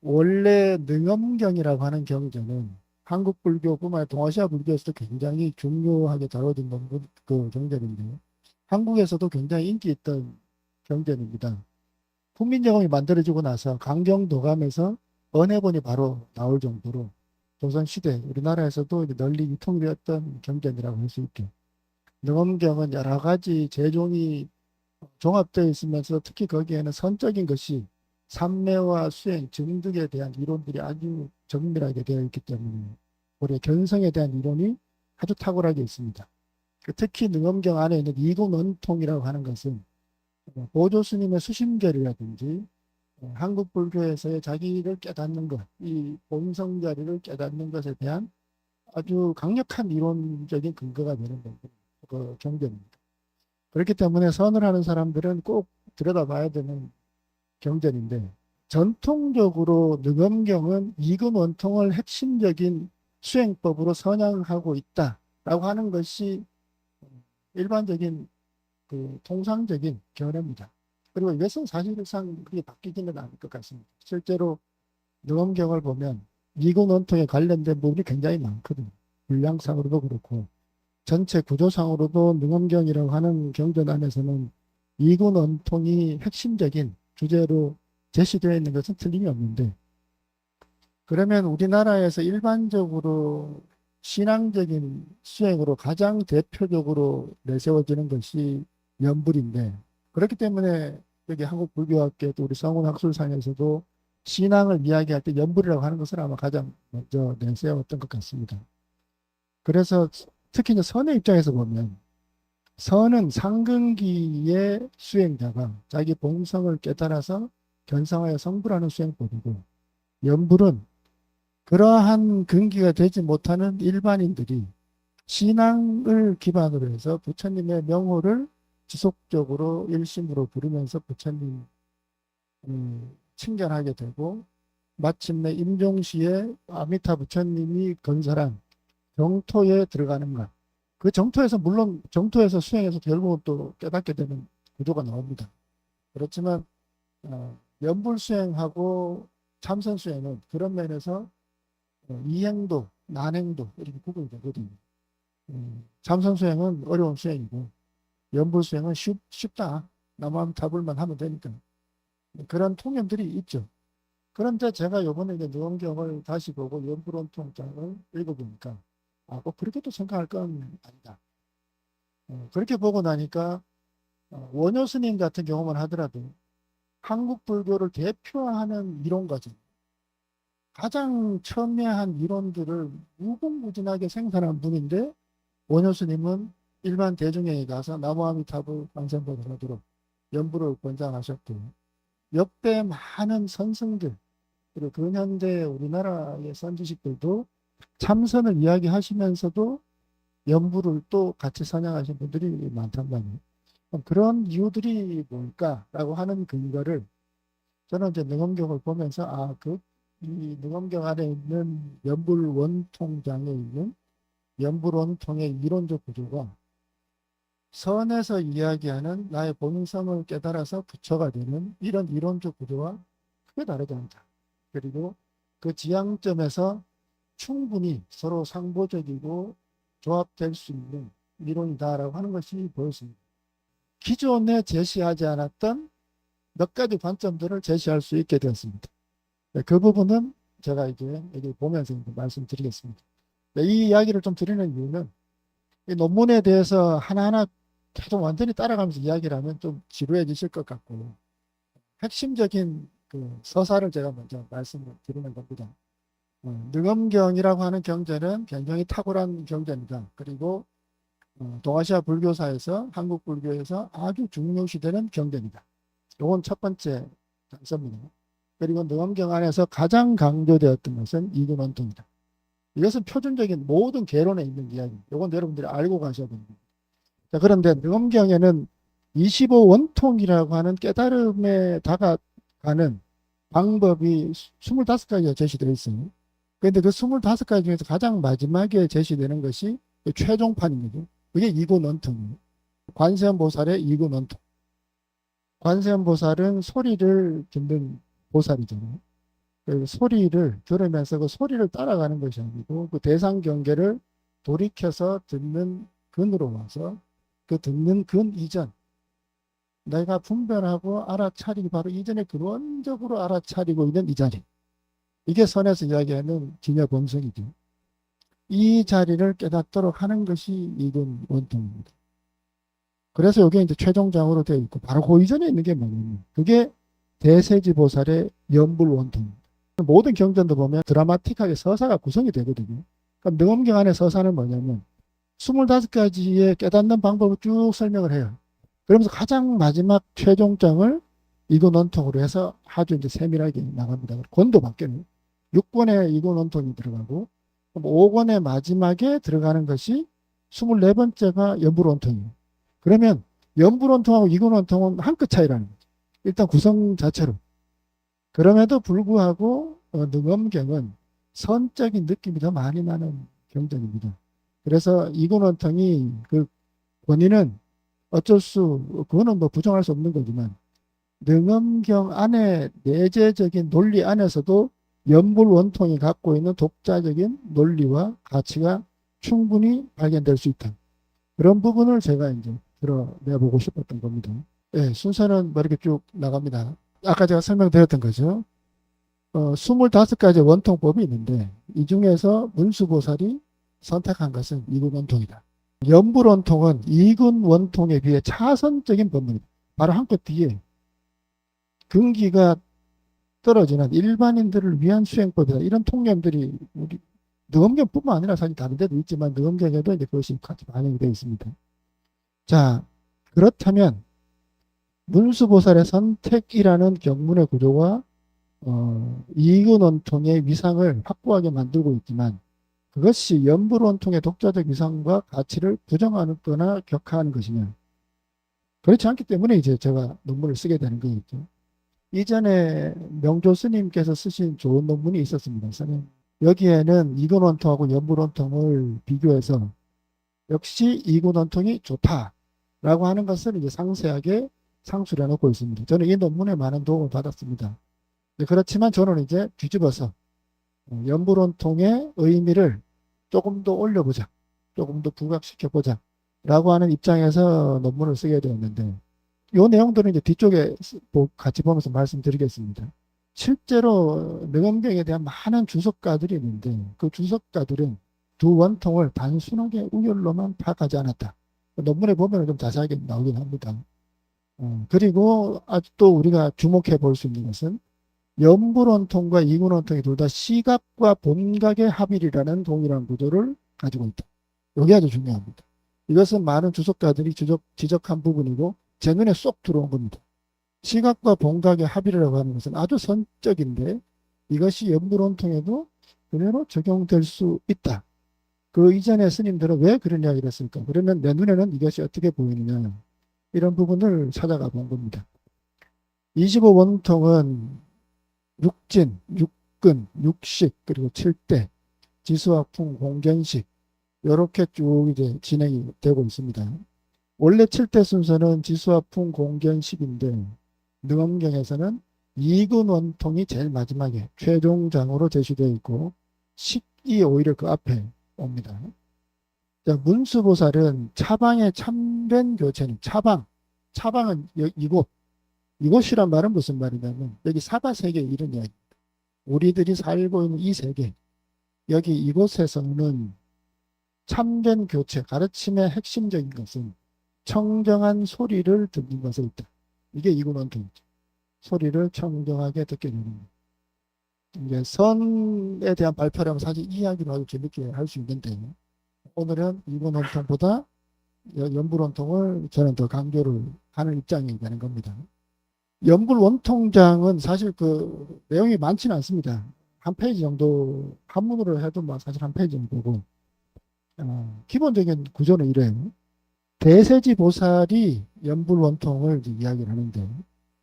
원래 능엄경이라고 하는 경전은 한국 불교뿐만 아니라 동아시아 불교에서도 굉장히 중요하게 다뤄진 그 경전인데요. 한국에서도 굉장히 인기 있던 경전입니다. 훈민정음이 만들어지고 나서 강경도감에서 언해본이 바로 나올 정도로 조선시대 우리나라에서도 이제 널리 유통되었던 경전이라고 할 수 있죠. 능엄경은 여러 가지 제종이 종합되어 있으면서 특히 거기에는 선적인 것이 삼매와 수행, 증득에 대한 이론들이 아주 정밀하게 되어 있기 때문에 우리의 견성에 대한 이론이 아주 탁월하게 있습니다. 특히 능엄경 안에 있는 이구원통이라고 하는 것은 보조 스님의 수심결이라든지 한국 불교에서의 자기를 깨닫는 것, 이 본성자리를 깨닫는 것에 대한 아주 강력한 이론적인 근거가 되는 그 경전입니다. 그렇기 때문에 선을 하는 사람들은 꼭 들여다봐야 되는 경전인데 전통적으로 능엄경은 이금원통을 핵심적인 수행법으로 선양하고 있다라고 하는 것이 일반적인 그 통상적인 견해입니다. 그리고 이것은 사실상 그게 바뀌지는 않을 것 같습니다. 실제로 능엄경을 보면 이금원통에 관련된 부분이 굉장히 많거든요. 분량상으로도 그렇고 전체 구조상으로도 능엄경이라고 하는 경전 안에서는 이군 원통이 핵심적인 주제로 제시되어 있는 것은 틀림이 없는데 그러면 우리나라에서 일반적으로 신앙적인 수행으로 가장 대표적으로 내세워지는 것이 연불인데 그렇기 때문에 여기 한국불교학계 또 우리 성훈학술상에서도 신앙을 이야기할 때 연불이라고 하는 것을 아마 가장 먼저 내세웠던 것 같습니다. 그래서 특히 이제 선의 입장에서 보면 선은 상근기의 수행자가 자기 본성을 깨달아서 견성하여 성불하는 수행법이고 연불은 그러한 근기가 되지 못하는 일반인들이 신앙을 기반으로 해서 부처님의 명호를 지속적으로 일심으로 부르면서 부처님 칭견하게 되고 마침내 임종시에 아미타 부처님이 건설한 정토에 들어가는 것. 그 정토에서 물론 정토에서 수행해서 결국은 또 깨닫게 되는 구조가 나옵니다. 그렇지만 연불 수행하고 참선 수행은 그런 면에서 이행도, 난행도 이렇게 구분이 되거든요. 참선 수행은 어려운 수행이고 연불 수행은 쉽다. 나만 잡을만 하면 되니까 그런 통념들이 있죠. 그런데 제가 이번에 이제 누원경을 다시 보고 연불원통장을 읽어보니까 꼭 그렇게도 생각할 건 아니다. 그렇게 보고 나니까 원효 스님 같은 경우만 하더라도 한국 불교를 대표하는 이론 과정, 가장 첨예한 이론들을 무궁무진하게 생산한 분인데 원효 스님은 일반 대중에게 가서 나무아미타불 관세음보를 하도록 연부를 권장하셨고 역대 많은 선승들 그리고 근현대 우리나라의 선지식들도 참선을 이야기하시면서도 연부를 또 같이 선양하신 분들이 많단 말이에요. 그런 이유들이 뭘까라고 하는 근거를 저는 이제 능엄경을 보면서 이 능엄경 안에 있는 연불원통장에 있는 연불원통의 이론적 구조가 선에서 이야기하는 나의 본성을 깨달아서 부처가 되는 이런 이론적 구조와 크게 다르지 않다. 그리고 그 지향점에서 충분히 서로 상보적이고 조합될 수 있는 이론이다라고 하는 것이 보였습니다. 기존에 제시하지 않았던 몇 가지 관점들을 제시할 수 있게 되었습니다. 네, 그 부분은 제가 이제 여기 보면서 이제 말씀드리겠습니다. 네, 이 이야기를 좀 드리는 이유는 이 논문에 대해서 하나하나 계속 완전히 따라가면서 이야기를 하면 좀 지루해지실 것 같고 핵심적인 그 서사를 제가 먼저 말씀을 드리는 겁니다. 능엄경이라고 하는 경전은 굉장히 탁월한 경전이다. 그리고 동아시아 불교사에서 한국 불교에서 아주 중요시되는 경전이다. 이건 첫 번째 단서입니다. 그리고 능엄경 안에서 가장 강조되었던 것은 이근원통이다. 이것은 표준적인 모든 개론에 있는 이야기. 이건 여러분들이 알고 가셔야 됩니다. 자, 그런데 능엄경에는 25원통이라고 하는 깨달음에 다가가는 방법이 25가지가 제시되어 있어요. 그런데 그 25가지 중에서 가장 마지막에 제시되는 것이 최종판입니다. 그게 이구원통이에요. 관세음보살의 이구원통. 관세음보살은 소리를 듣는 보살이잖아요. 그 소리를 들으면서 그 소리를 따라가는 것이 아니고 그 대상 경계를 돌이켜서 듣는 근으로 와서 그 듣는 근 이전 내가 분별하고 알아차리기 바로 이전에 근원적으로 알아차리고 있는 이 자리. 이게 선에서 이야기하는 기녀범성이죠. 이 자리를 깨닫도록 하는 것이 이근 원통입니다. 그래서 이게 이제 최종장으로 되어 있고 바로 그 이전에 있는 게 뭐냐면 그게 대세지보살의 연불원통입니다. 모든 경전도 보면 드라마틱하게 서사가 구성이 되거든요. 그러니까 능엄경 안에 서사는 뭐냐면 25가지의 깨닫는 방법을 쭉 설명을 해요. 그러면서 가장 마지막 최종장을 이근 원통으로 해서 아주 이제 세밀하게 나갑니다. 권도 바뀌어요. 6권에 이근 원통이 들어가고 5권의 마지막에 들어가는 것이 24번째가 연불원통이에요. 그러면 연불원통하고 이근원통은 한 끗 차이라는 거죠. 일단 구성 자체로. 그럼에도 불구하고 능엄경은 선적인 느낌이 더 많이 나는 경전입니다. 그래서 이근원통이 그 본인은 그거는 뭐 부정할 수 없는 거지만 능엄경 안에 내재적인 논리 안에서도 연불원통이 갖고 있는 독자적인 논리와 가치가 충분히 발견될 수 있다. 그런 부분을 제가 이제 드러내보고 싶었던 겁니다. 예, 순서는 뭐 이렇게 쭉 나갑니다. 아까 제가 설명드렸던 거죠. 25가지 원통법이 있는데 이 중에서 문수보살이 선택한 것은 이근 원통이다. 연불 원통은 이근 원통에 비해 차선적인 법문이다. 바로 한 끗 뒤에 근기가 떨어지는 일반인들을 위한 수행법이다. 이런 통념들이 우리 능엄경뿐만 아니라 사실 다른 데도 있지만 능엄경에도 이제 그것이 같이 반영이 되어 있습니다. 자, 그렇다면 문수보살의 선택이라는 경문의 구조가 이근 원통의 위상을 확고하게 만들고 있지만 그것이 연불 원통의 독자적 위상과 가치를 부정하거나 격하하는 것이냐. 그렇지 않기 때문에 이제 제가 논문을 쓰게 되는 거겠죠. 이전에 명조 스님께서 쓰신 좋은 논문이 있었습니다. 여기에는 이근 원통하고 연불 원통을 비교해서 역시 이근 원통이 좋다라고 하는 것을 이제 상세하게 상수를 해놓고 있습니다. 저는 이 논문에 많은 도움을 받았습니다. 그렇지만 저는 이제 뒤집어서 연불 원통의 의미를 조금 더 올려보자, 조금 더 부각시켜보자 라고 하는 입장에서 논문을 쓰게 되었는데 이 내용들은 이제 뒤쪽에 같이 보면서 말씀드리겠습니다. 실제로 능엄경에 대한 많은 주석가들이 있는데 그 주석가들은 두 원통을 단순하게 우열로만 파악하지 않았다. 논문에 보면 좀 자세하게 나오긴 합니다. 그리고 아주 또 우리가 주목해 볼 수 있는 것은 연불 원통과 이근 원통이 둘 다 시각과 본각의 합일이라는 동일한 구조를 가지고 있다. 이게 아주 중요합니다. 이것은 많은 주석가들이 지적한 부분이고 제 눈에 쏙 들어온 겁니다. 시각과 본각의 합일이라고 하는 것은 아주 선적인데 이것이 연불 원통에도 그대로 적용될 수 있다. 그 이전에 스님들은 왜 그런 이야기를 했을까? 그러면 내 눈에는 이것이 어떻게 보이느냐. 이런 부분을 찾아가 본 겁니다. 25원통은 육진, 육근, 육식, 그리고 칠대, 지수학풍, 공견식 이렇게 쭉 이제 진행이 되고 있습니다. 원래 칠대 순서는 지수학풍, 공견식인데 능엄경에서는 이근 원통이 제일 마지막에 최종장으로 제시되어 있고 식이 오히려 그 앞에 옵니다. 자, 문수보살은 차방의 참된 교체는 차방은 이곳이란 말은 무슨 말이냐면 여기 사바세계 이런 이야기입니다. 우리들이 살고 있는 이 세계 여기 이곳에서는 참된 교체 가르침의 핵심적인 것은 청정한 소리를 듣는 것에 있다. 이게 이근 원통이죠. 소리를 청정하게 듣게 되는 것. 이제 선에 대한 발표라면 사실 이 이야기를 아주 재밌게 할 수 있는데 오늘은 이근 원통보다 연불 원통을 저는 더 강조를 하는 입장이 되는 겁니다. 연불 원통장은 사실 그 내용이 많지는 않습니다. 한 페이지 정도 한문으로 해도 뭐 사실 한 페이지 정도고 기본적인 구조는 이래요. 대세지 보살이 연불 원통을 이야기를 하는데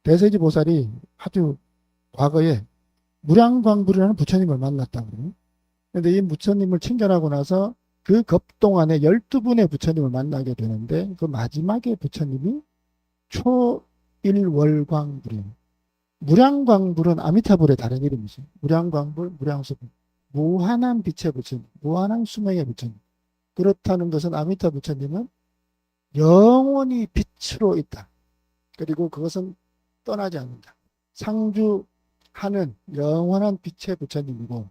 대세지 보살이 아주 과거에 무량광불이라는 부처님을 만났다고. 그런데 이 부처님을 친견하고 나서 그 급동안에 12분의 부처님을 만나게 되는데 그 마지막에 부처님이 초일월광불이에요. 무량광불은 아미타불의 다른 이름이죠. 무량광불, 무량수불. 무한한 빛의 부처님, 무한한 수명의 부처님. 그렇다는 것은 아미타 부처님은 영원히 빛으로 있다. 그리고 그것은 떠나지 않는다. 상주하는 영원한 빛의 부처님이고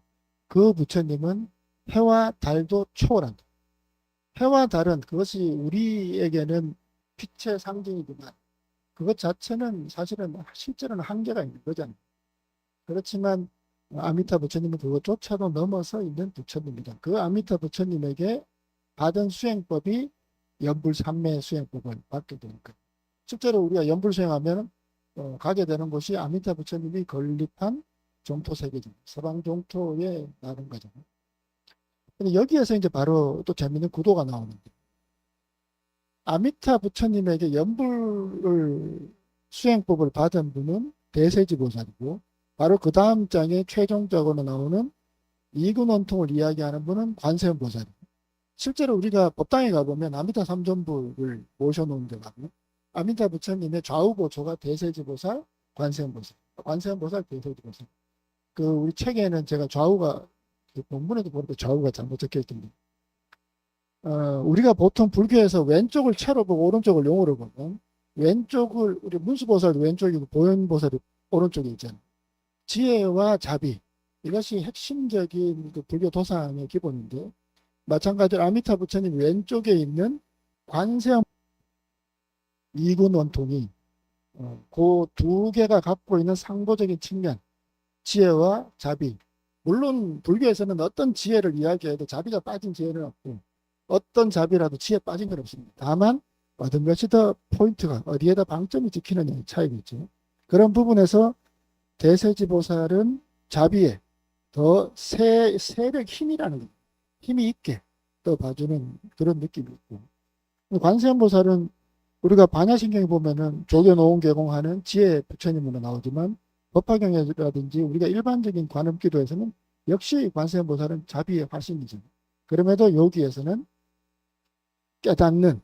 그 부처님은 해와 달도 초월한다. 해와 달은 그것이 우리에게는 빛의 상징이지만 그것 자체는 사실은 실제로는 한계가 있는 거잖아요. 그렇지만 아미타 부처님은 그것조차도 넘어서 있는 부처님이다. 그 아미타 부처님에게 받은 수행법이 연불삼매 수행법을 받게 되는 거예요. 실제로 우리가 연불 수행하면 가게 되는 곳이 아미타 부처님이 건립한 종토세계죠. 서방 종토에 나는 거잖아요. 근데 여기에서 이제 바로 또 재밌는 구도가 나오는데 아미타 부처님에게 연불을 수행법을 받은 분은 대세지보살이고 바로 그 다음 장에 최종적으로 나오는 이근원통을 이야기하는 분은 관세음보살이고 실제로 우리가 법당에 가보면 아미타 삼존부를 모셔놓은 데 가면 아미타 부처님의 좌우보초가 대세지보살, 관세음보살, 관세음보살, 대세지보살. 그 우리 책에는 제가 좌우가 본문에도 보니까 좌우가 잘못 적혀 있던데 우리가 보통 불교에서 왼쪽을 채로 보고 오른쪽을 용으로 보면 왼쪽을 우리 문수보살도 왼쪽이고 보현보살이 오른쪽에 있잖아요. 지혜와 자비 이것이 핵심적인 그 불교 도상의 기본인데 마찬가지로 아미타 부처님 왼쪽에 있는 관세음 이군 원통이 그 두 개가 갖고 있는 상보적인 측면 지혜와 자비 물론 불교에서는 어떤 지혜를 이야기해도 자비가 빠진 지혜는 없고 어떤 자비라도 지혜 빠진 건 없습니다. 다만 어떤 것이 더 포인트가 어디에다 방점이 찍히느냐의 차이겠죠. 그런 부분에서 대세지보살은 자비에 더 세력 힘이라는 거 힘이 있게 또 봐주는 그런 느낌이 있고 관세음보살은 우리가 반야신경에 보면은 조견오온 개공하는 지혜 부처님으로 나오지만 법화경이라든지 우리가 일반적인 관음기도에서는 역시 관세음보살은 자비의 화신이죠. 그럼에도 여기에서는 깨닫는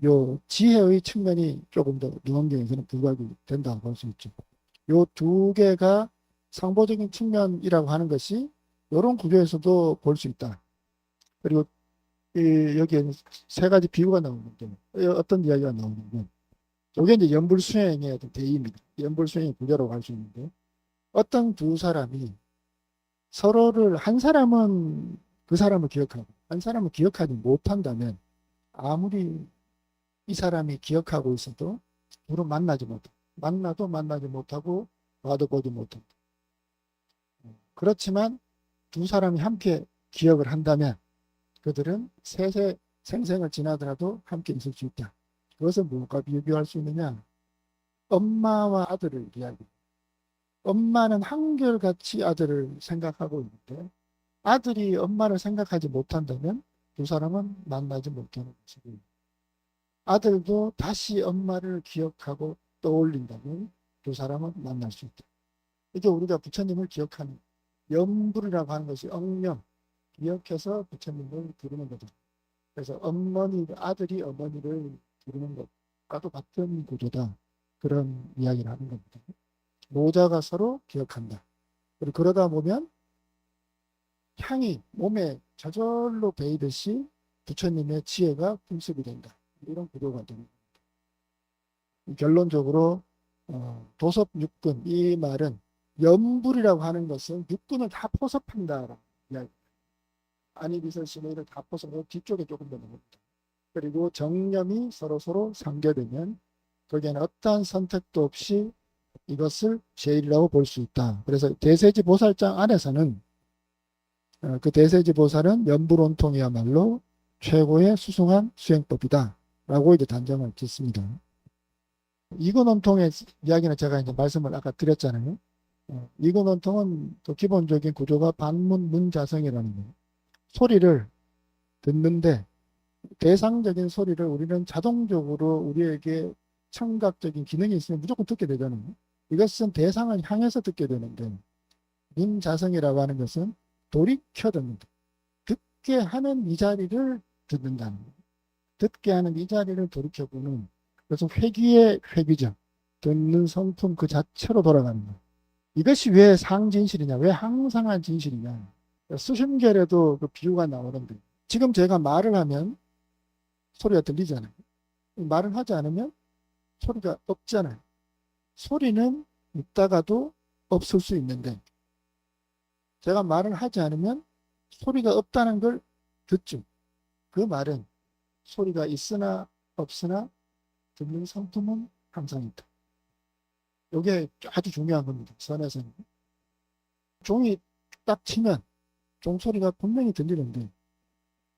요 지혜의 측면이 조금 더 유언경에서는 부각이 된다고 볼 수 있죠. 요 두 개가 상보적인 측면이라고 하는 것이 이런 구조에서도 볼 수 있다. 그리고 여기에 세 가지 비유가 나오는데 어떤 이야기가 나오냐면 이게 이제 연불수행의 어떤 대의입니다. 연불수행의 구조라고 할 수 있는데 어떤 두 사람이 서로를 한 사람은 그 사람을 기억하고 한 사람은 기억하지 못한다면 아무리 이 사람이 기억하고 있어도 둘은 만나지 못하고 만나도 만나지 못하고 봐도 보지 못한다. 그렇지만 두 사람이 함께 기억을 한다면 그들은 세세 생생을 지나더라도 함께 있을 수 있다. 그것을 무엇과 비교할 수 있느냐? 엄마와 아들을 이야기합니다. 엄마는 한결같이 아들을 생각하고 있는데 아들이 엄마를 생각하지 못한다면 두 사람은 만나지 못하는 것이고 아들도 다시 엄마를 기억하고 떠올린다면 두 사람은 만날 수 있다. 이게 우리가 부처님을 기억하는 염불이라고 하는 것이 억령, 기억해서 부처님을 부르는 거죠. 그래서 아들이 어머니를 부르는 것과도 같은 구조다. 그런 이야기를 하는 겁니다. 노자가 서로 기억한다. 그리고 그러다 보면 향이 몸에 저절로 배이듯이 부처님의 지혜가 풍습이 된다. 이런 구조가 됩니다. 결론적으로 도섭 육군 이 말은 염불이라고 하는 것은 육군을 다 포섭한다라는 이야기. 아니비설심의를 다 포섭하고 뒤쪽에 조금 더 넣습니다. 그리고 정념이 서로 상계되면 거기에는 어떠한 선택도 없이 이것을 제일이라고 볼 수 있다. 그래서 대세지보살장 안에서는 그 대세지보살은 연불온통이야말로 최고의 수승한 수행법이다. 라고 이제 단정을 짓습니다. 이근원통의 이야기는 제가 이제 말씀을 아까 드렸잖아요. 이근원통은 또 기본적인 구조가 반문 문자성이라는 거예요. 소리를 듣는데 대상적인 소리를 우리는 자동적으로 우리에게 청각적인 기능이 있으면 무조건 듣게 되잖아요. 이것은 대상을 향해서 듣게 되는데 문자성이라고 하는 것은 돌이켜 듣는다. 듣게 하는 이 자리를 듣는다는 거예요. 듣게 하는 이 자리를 돌이켜보는 그래서 회귀의 회귀죠. 듣는 성품 그 자체로 돌아가는 거예요. 이것이 왜 상진실이냐, 왜 항상한 진실이냐. 수심결에도 그 비유가 나오는데, 지금 제가 말을 하면 소리가 들리잖아요. 말을 하지 않으면 소리가 없잖아요. 소리는 있다가도 없을 수 있는데, 제가 말을 하지 않으면 소리가 없다는 걸 듣죠. 그 말은 소리가 있으나 없으나 듣는 성품은 항상 있다. 이게 아주 중요한 겁니다. 선에서는. 종이 딱 치면 종소리가 분명히 들리는데,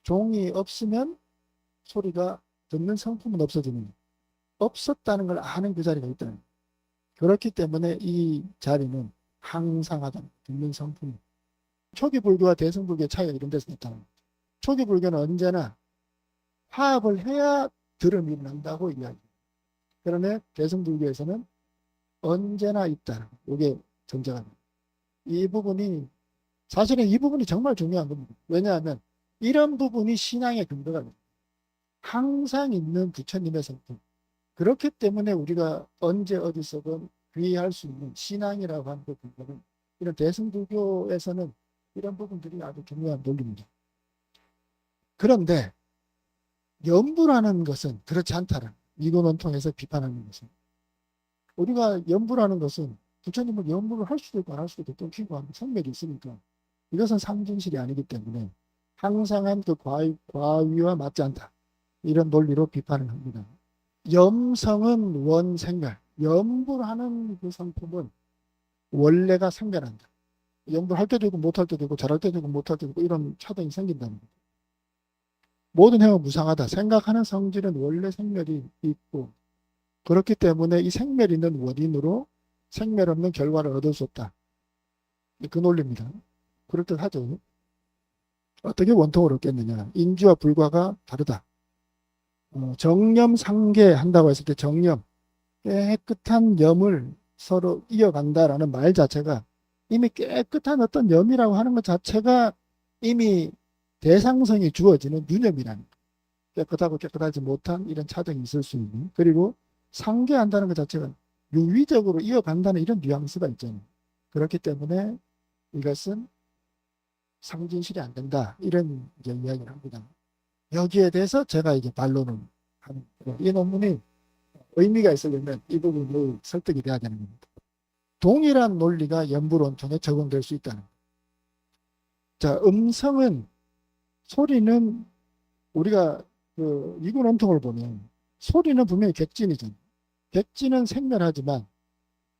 종이 없으면 소리가 듣는 성품은 없어지는 거예요. 없었다는 걸 아는 그 자리가 있다는 거예요. 그렇기 때문에 이 자리는 항상하다. 듣는 성품이. 초기 불교와 대승 불교의 차이가 이런 데서 나타납니다. 초기 불교는 언제나 화합을 해야 들음이 난다고 이야기해요. 그러나 대승 불교에서는 언제나 있다. 이게 전제가 됩니다. 이 부분이 사실은 이 부분이 정말 중요한 겁니다. 왜냐하면 이런 부분이 신앙의 근거가 됩니다. 항상 있는 부처님의 성품. 그렇기 때문에 우리가 언제 어디서든 귀의할 수 있는 신앙이라고 하는 그 근거는 이런 대승불교에서는 이런 부분들이 아주 중요한 논리입니다. 그런데 염불하는 것은 그렇지 않다는 이론원통에서 비판하는 것은, 우리가 염불하는 것은 부처님을 염불을 할 수도 있고 안 할 수도 있고 또 성맥이 있으니까 이것은 상진실이 아니기 때문에 항상한 그 과위와 맞지 않다. 이런 논리로 비판을 합니다. 염성은 원생멸. 염불하는 그 성품은 원래가 생멸한다. 염불할 때도 있고 못할 때도 있고 잘할 때도 있고 못할 때도 있고 이런 차등이 생긴다는 거죠. 모든 행은 무상하다. 생각하는 성질은 원래 생멸이 있고 그렇기 때문에 이 생멸 있는 원인으로 생멸 없는 결과를 얻을 수 없다. 그 논리입니다. 그럴듯하죠. 어떻게 원통을 얻겠느냐. 인지와 불과가 다르다. 정념 상계 한다고 했을 때 정념, 깨끗한 염을 서로 이어간다라는 말 자체가 이미 깨끗한 어떤 염이라고 하는 것 자체가 이미 대상성이 주어지는 유념이라는 거예요. 깨끗하고 깨끗하지 못한 이런 차등이 있을 수 있는, 그리고 상계한다는 것 자체가 유의적으로 이어간다는 이런 뉘앙스가 있잖아요. 그렇기 때문에 이것은 상진실이 안 된다. 이런 이제 이야기를 합니다. 여기에 대해서 제가 이제 반론을 하는 거예요. 이 논문이 의미가 있으려면 이 부분이 설득이 돼야 되는 겁니다. 동일한 논리가 연불원통에 적용될 수 있다는 거예요. 자, 음성은, 소리는 우리가 그 이군원통을 보면 소리는 분명히 객진이잖아요. 객진은 생멸하지만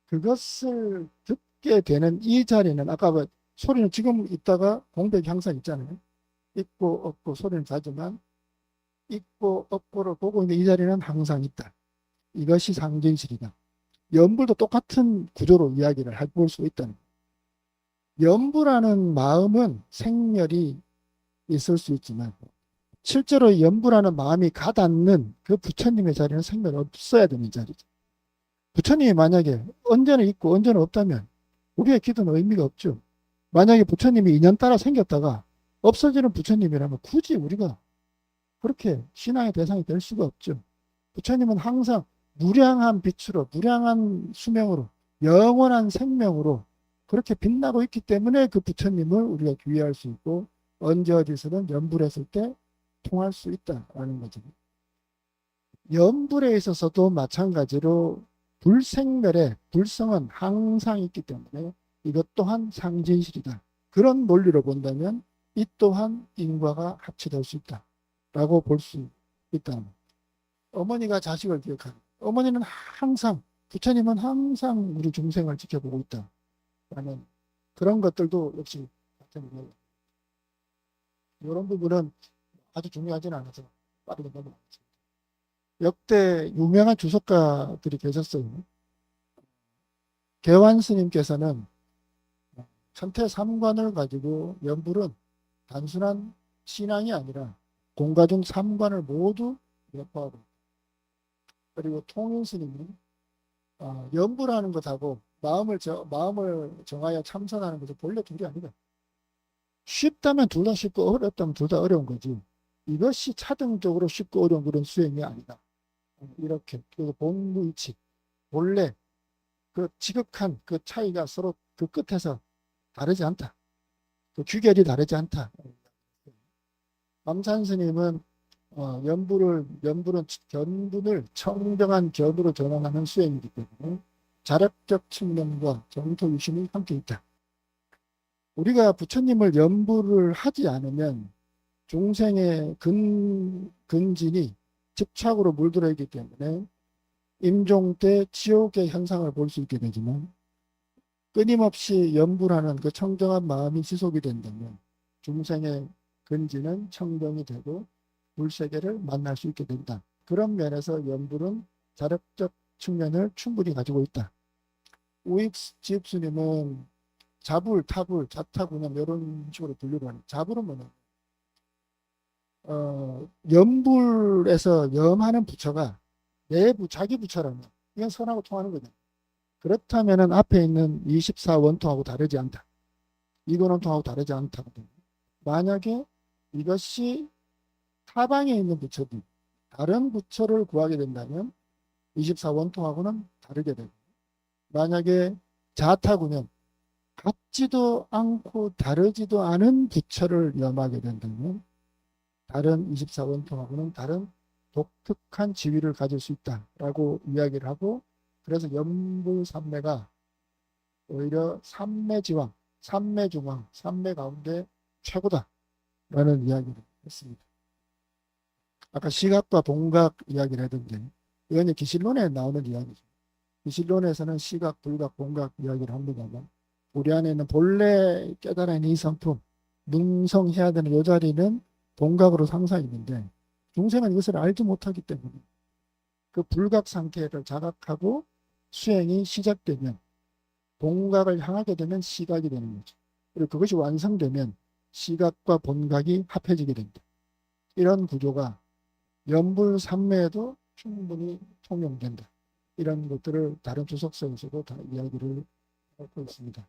그것을 듣게 되는 이 자리는 아까 소리는 지금 있다가 공백이 항상 있잖아요. 있고 없고 소리는 다지만 있고 없고를 보고 있는 이 자리는 항상 있다. 이것이 상진실이다. 염불도 똑같은 구조로 이야기를 해볼 수 있다는 거예요. 염불하는 마음은 생멸이 있을 수 있지만 실제로 염불하는 마음이 가닿는 그 부처님의 자리는 생멸이 없어야 되는 자리죠. 부처님이 만약에 언제는 있고 언제는 없다면 우리의 기도는 의미가 없죠. 만약에 부처님이 인연 따라 생겼다가 없어지는 부처님이라면 굳이 우리가 그렇게 신앙의 대상이 될 수가 없죠. 부처님은 항상 무량한 빛으로, 무량한 수명으로, 영원한 생명으로 그렇게 빛나고 있기 때문에 그 부처님을 우리가 귀의할 수 있고 언제 어디서든 염불했을 때 통할 수 있다라는 거죠. 염불에 있어서도 마찬가지로 불생멸의 불성은 항상 있기 때문에 이것 또한 상진실이다. 그런 논리로 본다면 이 또한 인과가 합치될 수 있다라고 볼 수 있다는 겁니다. 어머니가 자식을 기억하는, 어머니는 항상, 부처님은 항상 우리 중생을 지켜보고 있다라는 그런 것들도 역시 같은 거예요. 이런 부분은 아주 중요하지는 않아서 빠르게 넘어가겠습니다. 역대 유명한 주석가들이 계셨어요. 개완 스님께서는 천태삼관을 가지고 염불은 단순한 신앙이 아니라 공과중 삼관을 모두 내포하고 있다. 그리고 통인 스님은 염불하는 것하고 마음을 정하여 참선하는 것은 본래 둘이 아니다. 쉽다면 둘 다 쉽고 어렵다면 둘 다 어려운 거지. 이것이 차등적으로 쉽고 어려운 그런 수행이 아니다. 이렇게 그리고 본무이치, 본래 그 지극한 그 차이가 서로 그 끝에서 다르지 않다. 그 귀결이 다르지 않다. 감산 스님은 연불은 견분을 청정한 견으로 전환하는 수행이기 때문에 자력적 측면과 정토 유심이 함께 있다. 우리가 부처님을 연불을 하지 않으면 중생의 근진이 집착으로 물들어 있기 때문에 임종 때 지옥의 현상을 볼 수 있게 되지만, 끊임없이 연불하는 그 청정한 마음이 지속이 된다면 중생의 근지는 청정이 되고 물세계를 만날 수 있게 된다. 그런 면에서 연불은 자력적 측면을 충분히 가지고 있다. 우익지읍스님은 자불, 타불, 자타구념 이런 식으로 분류를 하는. 자불은 뭐냐? 염불에서 염하는 부처가 자기 부처라면 이건 선하고 통하는 거죠. 그렇다면 앞에 있는 24원통하고 다르지 않다. 이원통하고 다르지 않다거든요. 만약에 이것이 타방에 있는 부처들, 다른 부처를 구하게 된다면 24원통하고는 다르게 되고, 만약에 자타구념, 같지도 않고 다르지도 않은 부처를 염하게 된다면 다른 24원통하고는 다른 독특한 지위를 가질 수 있다라고 이야기를 하고, 그래서 연불삼매가 오히려 삼매지왕, 삼매중왕, 삼매 가운데 최고다라는 이야기를 했습니다. 아까 시각과 동각 이야기를 했던데 이건 기실론에 나오는 이야기죠. 기실론에서는 시각, 불각, 동각 이야기를 합니다만, 우리 안에 있는 본래 깨달은 이 성품, 능성해야 되는 이 자리는 동각으로 상상이 있는데, 중생은 이것을 알지 못하기 때문에 그 불각 상태를 자각하고 수행이 시작되면 동각을 향하게 되면 시각이 되는 거죠. 그리고 그것이 완성되면 시각과 본각이 합해지게 됩니다. 이런 구조가 연불삼매에도 충분히 통용된다. 이런 것들을 다른 주석서에서도 다 이야기를 하고 있습니다.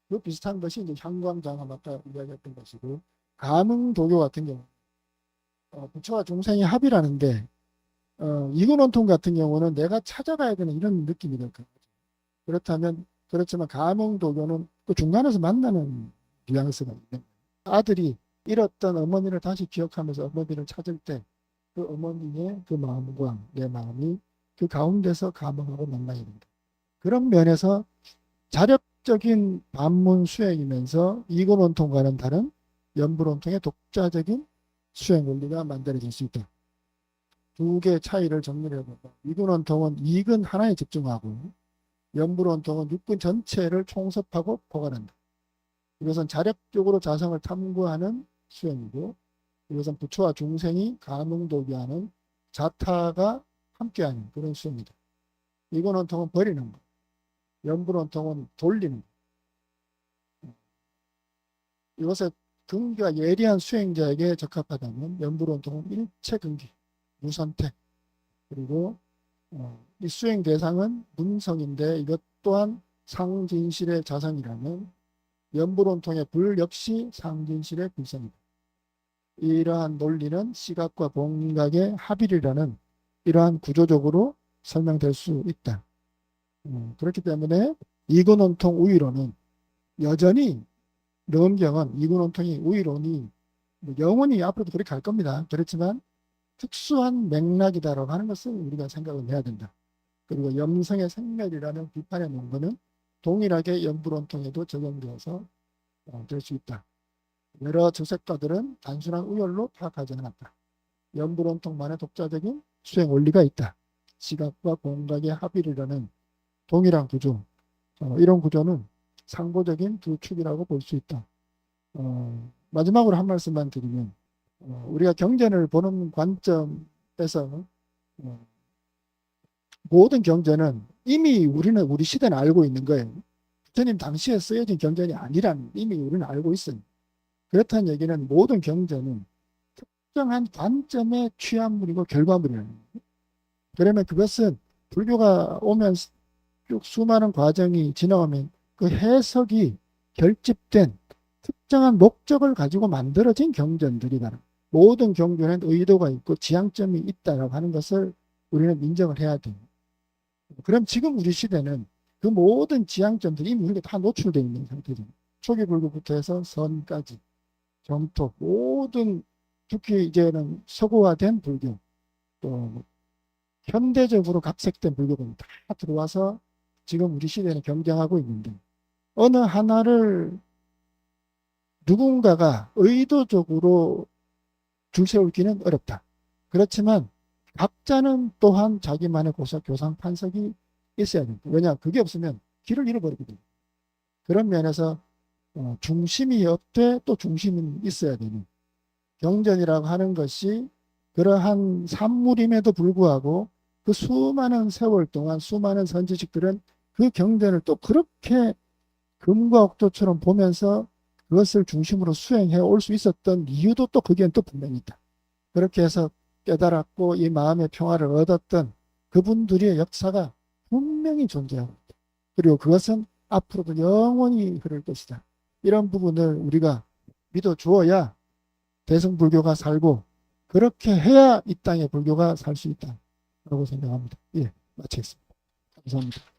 그 비슷한 것이 이제 향광장엄 아까 이야기했던 것이고, 가능도교 같은 경우 부처와 중생이 합이라는데, 이근원통 같은 경우는 내가 찾아가야 되는 이런 느낌이 들 거예요. 그렇지만 가능도교는 그 중간에서 만나는 뉘앙스가 있는 거예요. 아들이 잃었던 어머니를 다시 기억하면서 어머니를 찾을 때 그 어머니의 그 마음과 내 마음이 그 가운데서 감흥하고 만나게 된다. 그런 면에서 자력적인 반문 수행이면서 이근원통과는 다른 연불원통의 독자적인 수행 원리가 만들어질 수 있다. 두 개의 차이를 정리를 해보면, 이근원통은 이근 하나에 집중하고 연불원통은 육근 전체를 총섭하고 포괄한다. 이것은 자력적으로 자성을 탐구하는 수행이고, 이것은 부처와 중생이 가능도기하는 자타가 함께하는 그런 수행이다. 이근원통은 버리는 것, 연불원통은 돌리는 것. 이것에 근기가 예리한 수행자에게 적합하다면 연불원통은 일체 근기, 무선택, 그리고 이 수행 대상은 문성인데 이것 또한 상진실의 자성이라면 연불원통의 불 역시 상진실의 불성이다. 이러한 논리는 시각과 본각의 합일이라는 이러한 구조적으로 설명될 수 있다. 그렇기 때문에 이근원통 우위론은 여전히 르엄경은 이근원통이 우위론이 영원히 앞으로도 그렇게 갈 겁니다. 그렇지만 특수한 맥락이다라고 하는 것을 우리가 생각을 해야 된다. 그리고 염성의 생멸이라는 비판의 논거는 동일하게 연불원통에도 적용되어서 될 수 있다. 여러 주석가들은 단순한 우열로 파악하지 않았다. 연불원통만의 독자적인 수행 원리가 있다. 시각과 공각의 합일이라는 동일한 구조, 이런 구조는 상보적인 두 축이라고 볼 수 있다. 마지막으로 한 말씀만 드리면, 우리가 경전을 보는 관점에서 모든 경전은 이미 우리 시대는 알고 있는 거예요. 부처님 당시에 쓰여진 경전이 아니라는 이미 우리는 알고 있어요. 그렇다는 얘기는 모든 경전은 특정한 관점의 취합물이고 결과물이라는 거예요. 그러면 그것은 불교가 오면 쭉 수많은 과정이 지나가면 그 해석이 결집된 특정한 목적을 가지고 만들어진 경전들이다. 모든 경전엔 의도가 있고 지향점이 있다라고 하는 것을 우리는 인정을 해야 돼요. 그럼 지금 우리 시대는 그 모든 지향점들이 이미 우리가 다 노출되어 있는 상태죠. 초기 불교부터 해서 선까지 정토 모든, 특히 이제는 서구화된 불교, 또 현대적으로 각색된 불교가 다 들어와서 지금 우리 시대는 경쟁하고 있는데, 어느 하나를 누군가가 의도적으로 줄 세우기는 어렵다. 그렇지만 각자는 또한 자기만의 교상 판석이 있어야 된다. 왜냐? 그게 없으면 길을 잃어버리거든요. 그런 면에서 중심이 없되 또 중심은 있어야 되는 경전이라고 하는 것이 그러한 산물임에도 불구하고 그 수많은 세월 동안 수많은 선지식들은 그 경전을 또 그렇게 금과 옥조처럼 보면서 그것을 중심으로 수행해 올 수 있었던 이유도 또 거기엔 또 분명히 있다. 그렇게 해서 깨달았고 이 마음의 평화를 얻었던 그분들의 역사가 분명히 존재하고 있다. 그리고 그것은 앞으로도 영원히 흐를 것이다. 이런 부분을 우리가 믿어 주어야 대승불교가 살고, 그렇게 해야 이 땅에 불교가 살 수 있다라고 생각합니다. 예, 마치겠습니다. 감사합니다.